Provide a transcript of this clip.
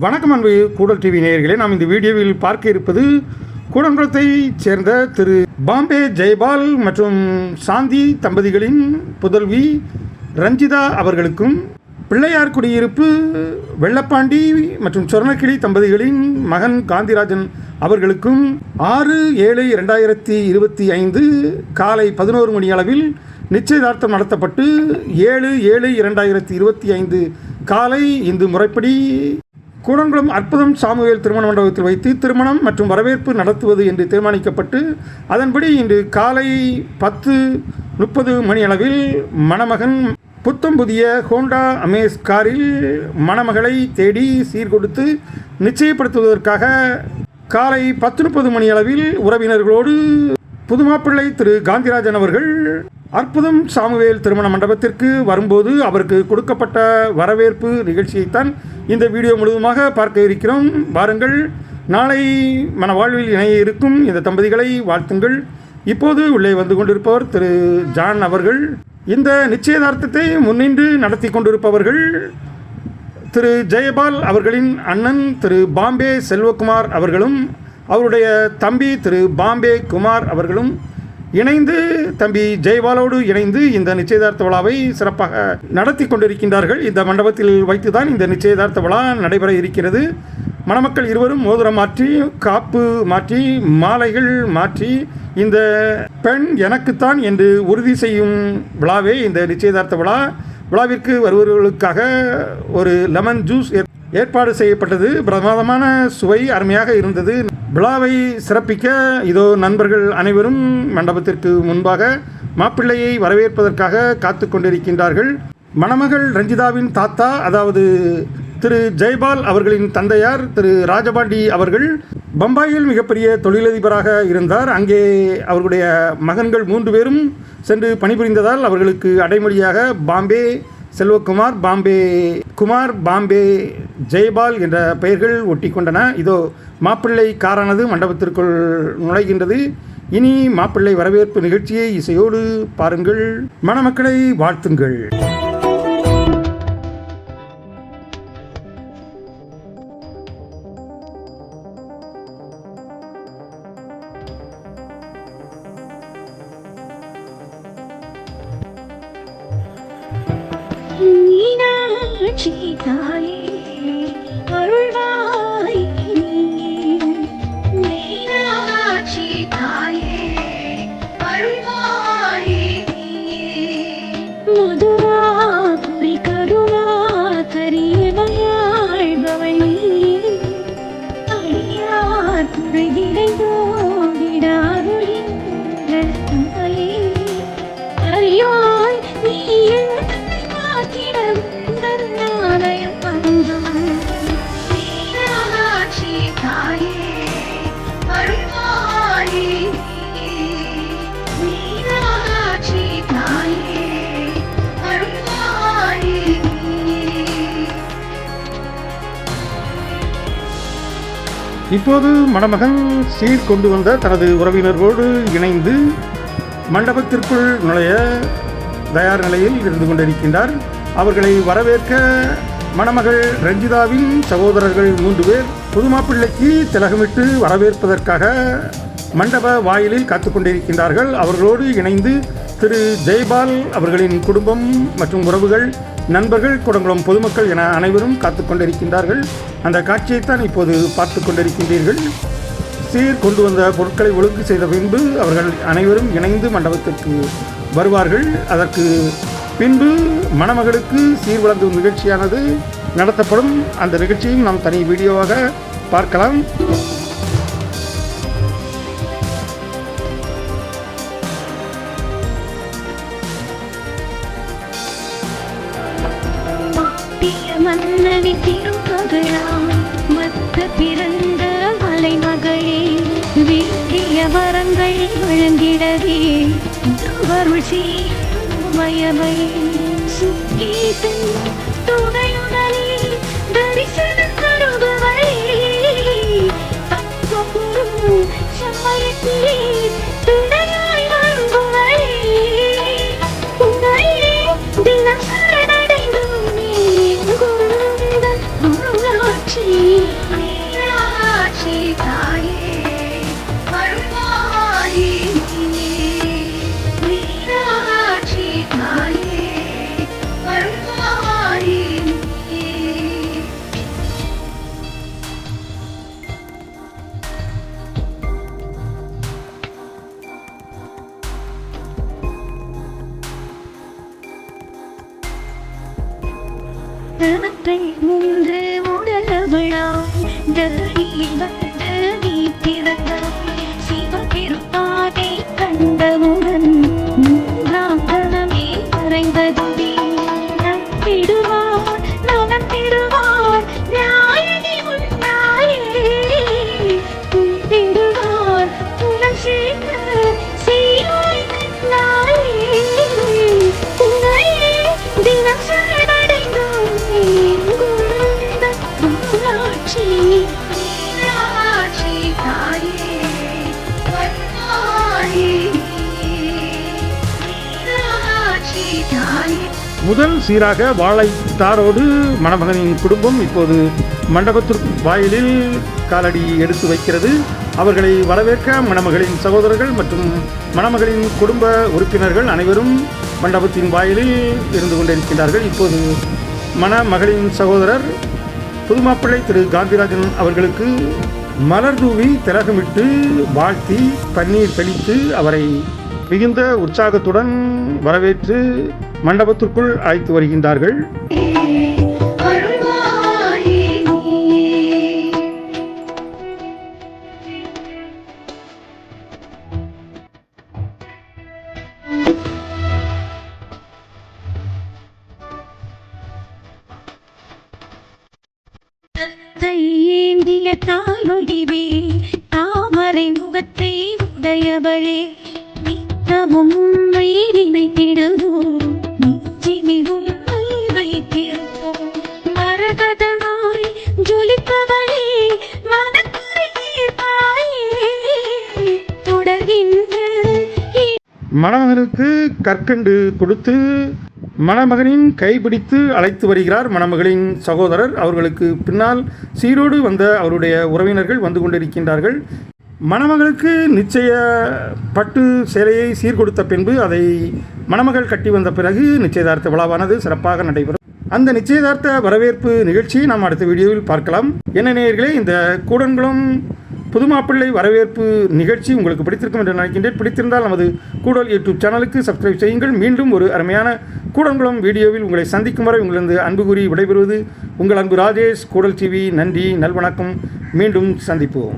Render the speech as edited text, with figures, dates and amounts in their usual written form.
வணக்கம் அன்பு கூடல் டிவி நேயர்களே, நாம் இந்த வீடியோவில் பார்க்க இருப்பது கூடங்குளத்தைச் சேர்ந்த திரு பாம்பே ஜெயபால் மற்றும் சாந்தி தம்பதிகளின் புதல்வி ரஞ்சிதா அவர்களுக்கும் பிள்ளையார் குடியிருப்பு வெள்ளப்பாண்டி மற்றும் சொர்ணக்கிளி தம்பதிகளின் மகன் காந்திராஜன் அவர்களுக்கும் 6/7/2025 காலை 11 மணி அளவில் நிச்சயதார்த்தம் நடத்தப்பட்டு 7/7/2025 காலை இந்து முறைப்படி கூடங்குளம் அற்புதம் சாமுவேல் திருமண மண்டபத்தில் வைத்து திருமணம் மற்றும் வரவேற்பு நடத்துவது என்று தீர்மானிக்கப்பட்டு அதன்படி இன்று காலை 10:30 மணி அளவில் மணமகன் புத்தம் புதிய ஹோண்டா அமேஸ் காரில் மணமகளை தேடி சீர்கொடுத்து நிச்சயப்படுத்துவதற்காக காலை 10:30 மணி அளவில் உறவினர்களோடு புதுமாப்பிள்ளை திரு காந்திராஜன் அவர்கள் அற்புதம் சாமுவேல் திருமண மண்டபத்திற்கு வரும்போது அவருக்கு கொடுக்கப்பட்ட வரவேற்பு நிகழ்ச்சியைத்தான் இந்த வீடியோ முழுவதுமாக பார்க்க இருக்கிறோம். வாருங்கள், நாளை மனவாழ்வில் இணைய இருக்கும் இந்த தம்பதிகளை வாழ்த்துங்கள். இப்போது உள்ளே வந்து கொண்டிருப்பவர் திரு ஜான் அவர்கள். இந்த நிச்சயதார்த்தத்தை முன்னின்று நடத்தி கொண்டிருப்பவர்கள் திரு ஜெயபால் அவர்களின் அண்ணன் திரு பாம்பே செல்வகுமார் அவர்களும் அவருடைய தம்பி திரு பாம்பே குமார் அவர்களும் இணைந்து தம்பி ஜெயபாலோடு இணைந்து இந்த நிச்சயதார்த்த விழாவை சிறப்பாக நடத்தி கொண்டிருக்கின்றார்கள். இந்த மண்டபத்தில் வைத்துதான் இந்த நிச்சயதார்த்த விழா நடைபெற இருக்கிறது. மணமக்கள் இருவரும் மோதிரம் மாற்றி, காப்பு மாற்றி, மாலைகள் மாற்றி, இந்த பெண் எனக்குத்தான் என்று உறுதி செய்யும் விழாவே இந்த நிச்சயதார்த்த விழா. விழாவிற்கு வருபவர்களுக்காக ஒரு லெமன் ஜூஸ் ஏற்பாடு செய்யப்பட்டது. பிரமாதமான சுவை அருமையாக இருந்தது. விழாவை சிறப்பிக்க இதோ நண்பர்கள் அனைவரும் மண்டபத்திற்கு முன்பாக மாப்பிள்ளையை வரவேற்பதற்காக காத்து கொண்டிருக்கின்றார்கள். மணமகள் ரஞ்சிதாவின் தாத்தா, அதாவது திரு ஜெயபால் அவர்களின் தந்தையார் திரு ராஜபாண்டி அவர்கள் பம்பாயில் மிகப்பெரிய தொழிலதிபராக இருந்தார். அங்கே அவர்களுடைய மகன்கள் 3 பேரும் சென்று பணிபுரிந்ததால் அவர்களுக்கு அடைமொழியாக பாம்பே செல்வகுமார், பாம்பே குமார், பாம்பே ஜெயபால் என்ற பெயர்கள் ஒட்டி கொண்டன. இதோ மாப்பிள்ளை காரானது மண்டபத்திற்குள் நுழைகின்றது. இனி மாப்பிள்ளை வரவேற்பு நிகழ்ச்சியை இசையோடு பாருங்கள், மணமக்களை வாழ்த்துங்கள். சீதாயே அருள்வாய் மீனாட்சி தாயே அருள்வாய் மதுரா குறி கருவா கரியமையாழ்பவள் அடியார் குறைகளை ஓடிடாருளின் தாயே அறியாய் நீ இப்போது மணமகன் சீர் கொண்டு வந்த தனது உறவினர்களோடு இணைந்து மண்டபத்திற்குள் நுழைய தயார் நிலையில் இருந்து கொண்டிருக்கின்றார். அவர்களை வரவேற்க மணமகள் ரஞ்சிதாவின் சகோதரர்கள் 3 பேர் புதுமாப்பிள்ளைக்கு திலகமிட்டு வரவேற்பதற்காக மண்டப வாயிலில் காத்து கொண்டிருக்கின்றார்கள். அவர்களோடு இணைந்து திரு ஜெயபால் அவர்களின் குடும்பம் மற்றும் உறவுகள், நண்பர்கள், கூடங்குளம் பொதுமக்கள் என அனைவரும் காத்து கொண்டிருக்கின்றார்கள். அந்த காட்சியைத்தான் இப்போது பார்த்து கொண்டிருக்கின்றீர்கள். சீர் கொண்டு வந்த பொருட்களை ஒழுங்கு செய்த பின்பு அவர்கள் அனைவரும் இணைந்து மண்டபத்திற்கு வருவார்கள். அதற்கு பின்பு மணமகளுக்கு சீர் வழங்கும் நிகழ்ச்சியானது நடத்தப்படும். அந்த நிகழ்ச்சியும் நாம் தனி வீடியோவாக பார்க்கலாம். மன்னவி திருமகளாம் மத்த பிறந்த மலைமகளே வீட்டிய வரங்கள் வழங்கிடவே வருள் சீமயமை சுக்கீசன் துணையுடனே தரிசனம் தருபவளே தங்கமுறும் சமயத்திலே துணையாய் வருபவளே உன்னையே தினம் சரணடைந்தோமே குருந்த அருளாட்சி மீனாட்சி தாயே அருள்வாயே மீனாட்சி தாயே அருள்வாயே. தனத்தை மூன்று உடலவளாய் தரையில் வந்து நீ பிறந்தாய். சிவபெருமானை கண்டவுடன் மூன்றாம் தனமே மறைந்ததுவே. நம்பிடுவார் நலந்திடுவார் நாயகி உன்னாயே. கும்பிடுவார் புலம் சேர்ந்த சீராய் நாயே. உன்னையே தினம் சரணடைந்தோம் மீனாட்சி மீனாட்சி தாயே அருள்வாயே மீனாட்சி தாயே. முதல் சீராக வாழைத்தாரோடு மணமகனின் குடும்பம் இப்போது மண்டபத்திற்கு வாயிலில் காலடி எடுத்து வைக்கிறது. அவர்களை வரவேற்க மணமகளின் சகோதரர்கள் மற்றும் மணமகளின் குடும்ப உறுப்பினர்கள் அனைவரும் மண்டபத்தின் வாயிலில் இருந்து கொண்டிருக்கின்றார்கள். இப்போது மணமகளின் சகோதரர் புதுமாப்பிள்ளை திரு காந்திராஜன் அவர்களுக்கு மலர் தூவி திலகமிட்டு வாழ்த்தி பன்னீர் தெளித்து அவரை மிகுந்த உற்சாகத்துடன் வரவேற்று மண்டபத்திற்குள் அழைத்து வருகின்றார்கள். அருள்வாயே ஏந்திய தாயொழிவே தாமரை முகத்தை உடையவளே. நித்தமும் உண்மை நினைத்திடுவோம் நெஞ்சினில் உண்மை வைத்திருப்போம். மரகதமாய் ஜொலிப்பவளே மனக்குறையே தொடர்கின்ற மணமகனுக்கு கற்கண்டு கொடுத்து மணமகனின் கைப்பிடித்து அழைத்து வருகிறார் மணமகளின் சகோதரர். அவர்களுக்கு பின்னால் சீரோடு வந்த அவருடைய உறவினர்கள் வந்து கொண்டிருக்கின்றார்கள். மணமகளுக்கு நிச்சய பட்டு சேலையை சீர்கொடுத்த பின்பு அதை மணமகள் கட்டி வந்த பிறகு நிச்சயதார்த்த விழாவானது சிறப்பாக நடைபெறும். அந்த நிச்சயதார்த்த வரவேற்பு நிகழ்ச்சியை நாம் அடுத்த வீடியோவில் பார்க்கலாம். என்ன நேயர்களே, இந்த கூடன்குளம் புதுமாப்பிள்ளை வரவேற்பு நிகழ்ச்சி உங்களுக்கு பிடித்திருக்கும் என்று நினைக்கின்றேன். பிடித்திருந்தால் நமது கூடல் யூடியூப் சேனலுக்கு சப்ஸ்கிரைப் செய்யுங்கள். மீண்டும் ஒரு அருமையான கூடன்குளம் வீடியோவில் உங்களை சந்திக்கும் வரை உங்களது அன்பு கூறி விடைபெறுவது உங்கள் அன்பு ராஜேஷ். கூடல் டிவி. நன்றி, நல்வணக்கம். மீண்டும் சந்திப்போம்.